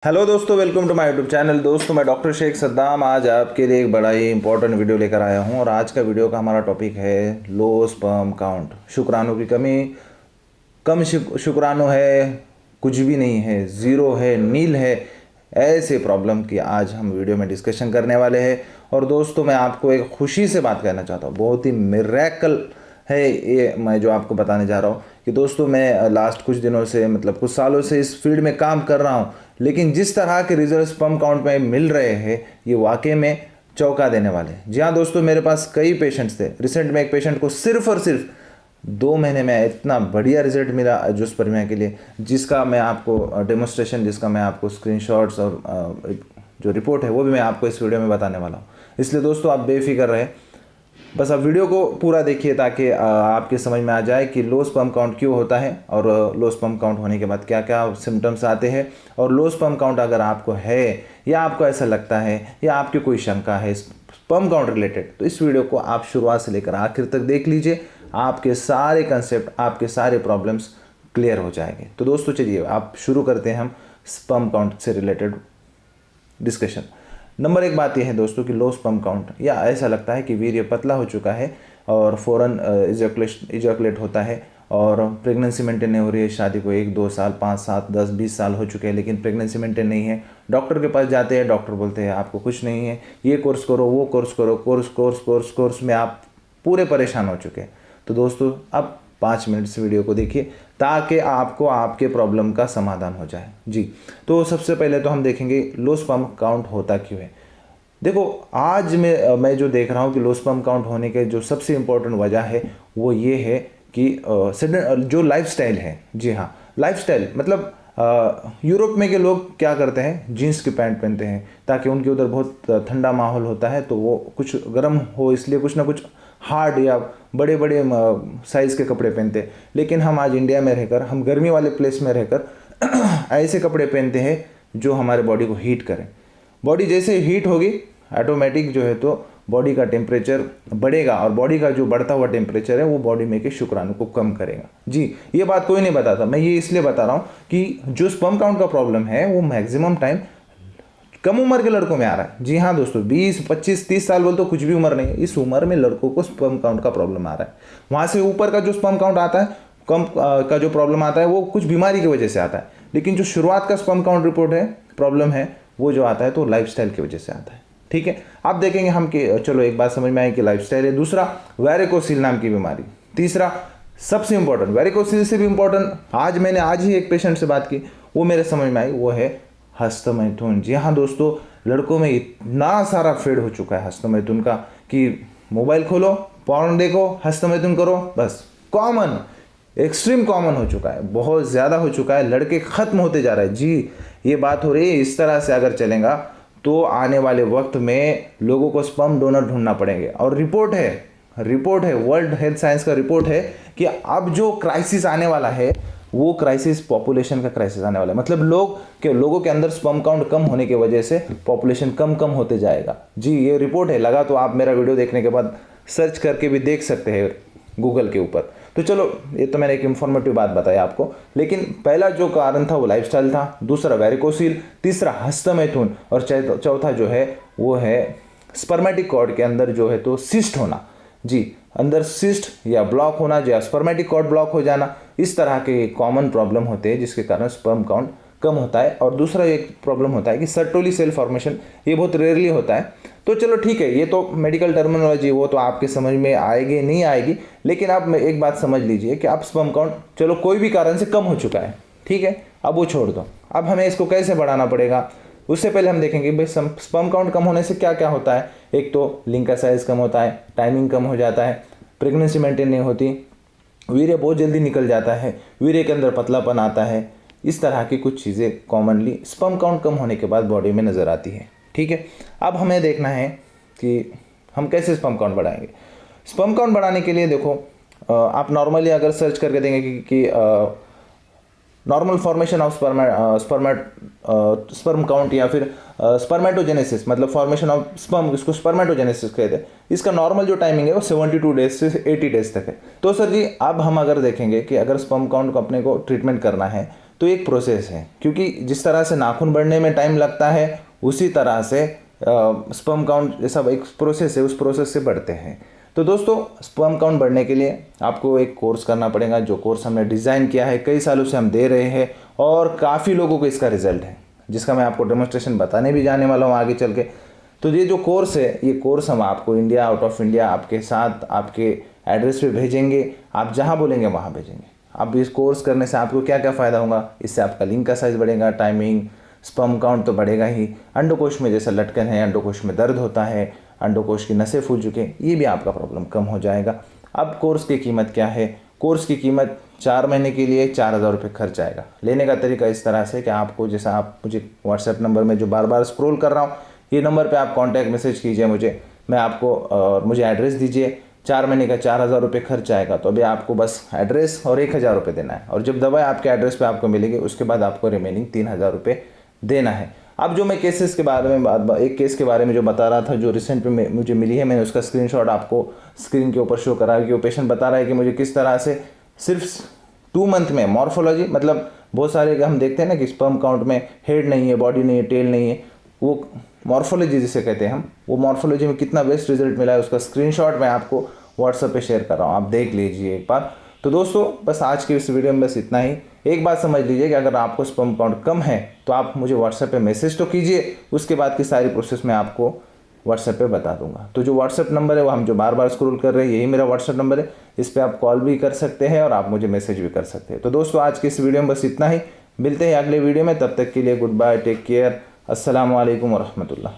Hello दोस्तों, welcome to my YouTube channel. दोस्तों, मैं डॉक्टर शेख सद्दाम आज आपके लिए एक बड़ा ही इंपॉर्टेंट वीडियो लेकर आया हूं और आज का वीडियो का हमारा टॉपिक है लो स्पर्म काउंट। शुक्राणु की कमी, कम शुक्राणु है, कुछ भी नहीं है, ज़ीरो है, नील है, ऐसे प्रॉब्लम की आज हम वीडियो में डिस्कशन करने वाले हैं। और दोस्तों, मैं आपको एक खुशी से बात कहना चाहता हूँ, बहुत ही मिरेकल है ये मैं जो आपको बताने जा रहा हूँ कि दोस्तों मैं लास्ट कुछ दिनों से मतलब कुछ सालों से इस फील्ड में काम कर रहा हूँ, लेकिन जिस तरह के रिजल्ट स्पर्म काउंट में मिल रहे हैं ये वाकई में चौंका देने वाले हैं। जी हाँ दोस्तों, मेरे पास कई पेशेंट्स थे। रिसेंट में एक पेशेंट को सिर्फ और सिर्फ 2 महीने में इतना बढ़िया रिजल्ट मिला जूस्पर्मिया के लिए, जिसका मैं आपको डेमोस्ट्रेशन, जिसका मैं आपको स्क्रीनशॉट्स और जो रिपोर्ट है वो भी मैं आपको इस वीडियो में बताने वाला हूँ। इसलिए दोस्तों आप बेफिक्र रहे, बस आप वीडियो को पूरा देखिए ताकि आपके समझ में आ जाए कि लो स्पर्म काउंट क्यों होता है और लो स्पर्म काउंट होने के बाद क्या क्या सिम्टम्स आते हैं। और लो स्पर्म काउंट अगर आपको है या आपको ऐसा लगता है या आपकी कोई शंका है स्पर्म काउंट रिलेटेड, तो इस वीडियो को आप शुरुआत से लेकर आखिर तक देख लीजिए। आपके सारे कंसेप्ट, आपके सारे प्रॉब्लम्स क्लियर हो जाएंगे। तो दोस्तों चलिए आप शुरू करते हैं हम स्पर्म काउंट से रिलेटेड डिस्कशन। नंबर 1 बात यह है दोस्तों कि लो स्पर्म काउंट, या ऐसा लगता है कि वीर्य पतला हो चुका है और फ़ौरन इजैकुलेट होता है और प्रेगनेंसी मेंटेन नहीं हो रही है। शादी को 1-2 साल, 5, 7, 10, 20 साल हो चुके हैं लेकिन प्रेगनेंसी मेंटेन नहीं है। डॉक्टर के पास जाते हैं, डॉक्टर बोलते हैं आपको कुछ नहीं है, ये कोर्स करो, वो कोर्स करो, कोर्स में आप पूरे परेशान हो चुके हैं। तो दोस्तों अब 5 मिनट से वीडियो को देखिए ताकि आपको आपके प्रॉब्लम का समाधान हो जाए। जी, तो सबसे पहले तो हम देखेंगे लो स्पर्म काउंट होता क्यों है। देखो, आज मैं जो देख रहा हूँ कि लो स्पर्म काउंट होने के जो सबसे इम्पोर्टेंट वजह है वो ये है कि जो लाइफस्टाइल है। जी हाँ, लाइफस्टाइल मतलब यूरोप में के लोग क्या करते हैं, जीन्स की पैंट पहनते हैं ताकि उनके उधर बहुत ठंडा माहौल होता है, तो वो कुछ गर्म हो इसलिए कुछ ना कुछ हार्ड या बड़े बड़े साइज़ के कपड़े पहनते हैं। लेकिन हम आज इंडिया में रहकर, हम गर्मी वाले प्लेस में रहकर ऐसे कपड़े पहनते हैं जो हमारे बॉडी को हीट करें। बॉडी जैसे हीट होगी ऑटोमेटिक जो है तो बॉडी का टेम्परेचर बढ़ेगा और बॉडी का जो बढ़ता हुआ टेम्परेचर है वो बॉडी में के शुक्राणु को कम करेगा। जी, ये बात कोई नहीं बताता, मैं ये इसलिए बता रहा हूँ कि जो स्पर्म काउंट का प्रॉब्लम है वो मैक्सिमम टाइम कम उम्र के लड़कों में आ रहा है। जी हाँ दोस्तों, 20, 25, 30 साल बोल तो कुछ भी उम्र नहीं है, इस उम्र में लड़कों को स्पर्म काउंट का प्रॉब्लम आ रहा है। वहाँ से ऊपर का जो स्पर्म काउंट आता है, कम का जो प्रॉब्लम आता है वो कुछ बीमारी की वजह से आता है, लेकिन जो शुरुआत का स्पर्म काउंट रिपोर्ट है, प्रॉब्लम है, वो जो आता है तो लाइफस्टाइल की वजह से आता है। ठीक है, आप देखेंगे हम कि चलो एक बात समझ में आई कि लाइफस्टाइल है। दूसरा, वेरिकोसिल नाम की बीमारी। तीसरा, सबसे इंपॉर्टेंट, वेरिकोसिल से भी इंपॉर्टेंट, मैंने आज ही एक पेशेंट से बात की, वो मेरे समझ में आई, वो है हस्तमैथुन। जी हाँ दोस्तों, लड़कों में इतना सारा फेड हो चुका है हस्तमैथुन का कि मोबाइल खोलो, पॉर्न देखो, हस्तमैथुन करो, बस कॉमन, एक्सट्रीम कॉमन हो चुका है, बहुत ज़्यादा हो चुका है, लड़के ख़त्म होते जा रहे हैं। जी, ये बात हो रही है, इस तरह से अगर चलेगा तो आने वाले वक्त में लोगों को स्पर्म डोनर ढूंढना पड़ेंगे। और रिपोर्ट है, वर्ल्ड हेल्थ साइंस का रिपोर्ट है कि अब जो क्राइसिस आने वाला है वो क्राइसिस पॉपुलेशन का क्राइसिस आने वाला है। मतलब लोगों के अंदर स्पर्म काउंट कम होने की वजह से पॉपुलेशन कम होते जाएगा। जी, ये रिपोर्ट है, लगा तो आप मेरा वीडियो देखने के बाद सर्च करके भी देख सकते हैं गूगल के ऊपर। तो चलो, ये तो मैंने एक इन्फॉर्मेटिव बात बताई आपको, लेकिन पहला जो कारण था वो लाइफस्टाइल था, दूसरा वेरिकोसिल, तीसरा हस्तमैथुन और चौथा जो है वो है स्पर्मेटिक कॉर्ड के अंदर जो है तो सिस्ट होना। जी, अंदर सिस्ट या ब्लॉक होना या स्पर्मेटिक कॉर्ड ब्लॉक हो जाना, इस तरह के कॉमन प्रॉब्लम होते हैं जिसके कारण स्पर्म काउंट कम होता है। और दूसरा एक प्रॉब्लम होता है कि सर्टोली सेल फॉर्मेशन, ये बहुत रेयरली होता है। तो चलो ठीक है, ये तो मेडिकल टर्मिनोलॉजी, वो तो आपके समझ में आएगी नहीं आएगी, लेकिन आप एक बात समझ लीजिए कि आप स्पर्म काउंट चलो कोई भी कारण से कम हो चुका है, ठीक है, अब वो छोड़ दो, अब हमें इसको कैसे बढ़ाना पड़ेगा। उससे पहले हम देखेंगे भाई स्पर्म काउंट कम होने से क्या क्या होता है। एक तो लिंग का साइज कम होता है, टाइमिंग कम हो जाता है, प्रेगनेंसी मेंटेन नहीं होती, वीर्य बहुत जल्दी निकल जाता है, वीर्य के अंदर पतलापन आता है। इस तरह की कुछ चीज़ें कॉमनली स्पर्म काउंट कम होने के बाद बॉडी में नज़र आती है। ठीक है, अब हमें देखना है कि हम कैसे स्पर्म काउंट बढ़ाएंगे। स्पर्म काउंट बढ़ाने के लिए देखो, आप नॉर्मली अगर सर्च करके देंगे कि normal formation of sperm count या फिर स्पर्मेटोजेनेसिस, मतलब फॉर्मेशन ऑफ स्पर्म, इसको स्पर्मेटोजेनेसिस कहते हैं, इसका नॉर्मल जो टाइमिंग है वो 72 डेज से 80 डेज तक है। तो सर जी, अब हम अगर देखेंगे कि अगर स्पर्म काउंट को अपने को ट्रीटमेंट करना है तो एक प्रोसेस है, क्योंकि जिस तरह से नाखून बढ़ने में टाइम लगता है उसी तरह से स्पर्म काउंट जैसा एक प्रोसेस है, उस प्रोसेस से बढ़ते हैं। तो दोस्तों स्पर्म काउंट बढ़ने के लिए आपको एक कोर्स करना पड़ेगा, जो कोर्स हमने डिज़ाइन किया है, कई सालों से हम दे रहे हैं और काफ़ी लोगों को इसका रिजल्ट है, जिसका मैं आपको डेमोन्स्ट्रेशन बताने भी जाने वाला हूँ आगे चल के। तो ये जो कोर्स है, ये कोर्स हम आपको इंडिया, आउट ऑफ इंडिया आपके साथ आपके एड्रेस पे भेजेंगे, आप जहाँ बोलेंगे वहाँ भेजेंगे। अब इस कोर्स करने से आपको क्या क्या फ़ायदा होगा, इससे आपका लिंग का साइज़ बढ़ेगा, टाइमिंग, स्पर्म काउंट तो बढ़ेगा ही, अंडकोश में जैसा लटकन है, अंडकोश में दर्द होता है, अंडकोश की नसें फूल चुके, ये भी आपका प्रॉब्लम कम हो जाएगा। अब कोर्स की कीमत क्या है? कोर्स की कीमत 4 महीने के लिए 4000 रुपये खर्च आएगा। लेने का तरीका इस तरह से कि आपको, जैसा आप मुझे व्हाट्सएप नंबर में जो बार बार स्क्रॉल कर रहा हूँ, ये नंबर पे आप कांटेक्ट मैसेज कीजिए मुझे, मैं आपको मुझे एड्रेस दीजिए। 4 महीने का 4000 रुपये खर्च आएगा। तो अभी आपको बस एड्रेस और 1000 रुपये देना है, और जब दवाई आपके एड्रेस पे आपको मिलेगी उसके बाद आपको रिमेनिंग 3000 रुपये देना है। अब जो मैं केसेस के बारे में, एक केस के बारे में जो बता रहा था, जो रिसेंट में मुझे मिली है, मैंने उसका स्क्रीनशॉट आपको स्क्रीन के ऊपर शो करा है कि वो पेशेंट बता रहा है कि मुझे किस तरह से सिर्फ 2 मंथ में मॉर्फोलॉजी, मतलब बहुत सारे हम देखते हैं ना कि स्पर्म काउंट में हेड नहीं है, बॉडी नहीं है, टेल नहीं है, वो मॉर्फोलॉजी जिसे कहते हैं हम, वो मॉर्फोलॉजी में कितना बेस्ट रिजल्ट मिला है उसका स्क्रीनशॉट मैं आपको व्हाट्सएप पे शेयर कर रहा हूँ, आप देख लीजिए एक बार। तो दोस्तों बस आज की इस वीडियो में बस इतना ही। एक बात समझ लीजिए कि अगर आपको स्पर्म काउंट कम है तो आप मुझे व्हाट्सएप पे मैसेज तो कीजिए, उसके बाद की सारी प्रोसेस मैं आपको व्हाट्सएप पे बता दूंगा। तो जो व्हाट्सएप नंबर है वो हम जो बार बार स्क्रॉल कर रहे हैं, यही मेरा व्हाट्सएप नंबर है, इस पर आप कॉल भी कर सकते हैं और आप मुझे मैसेज भी कर सकते हैं। तो दोस्तों आज की इस वीडियो में बस इतना ही, मिलते हैं अगले वीडियो में, तब तक के लिए गुड बाय, टेक केयर, अस्सलाम वालेकुम व रहमतुल्लाह।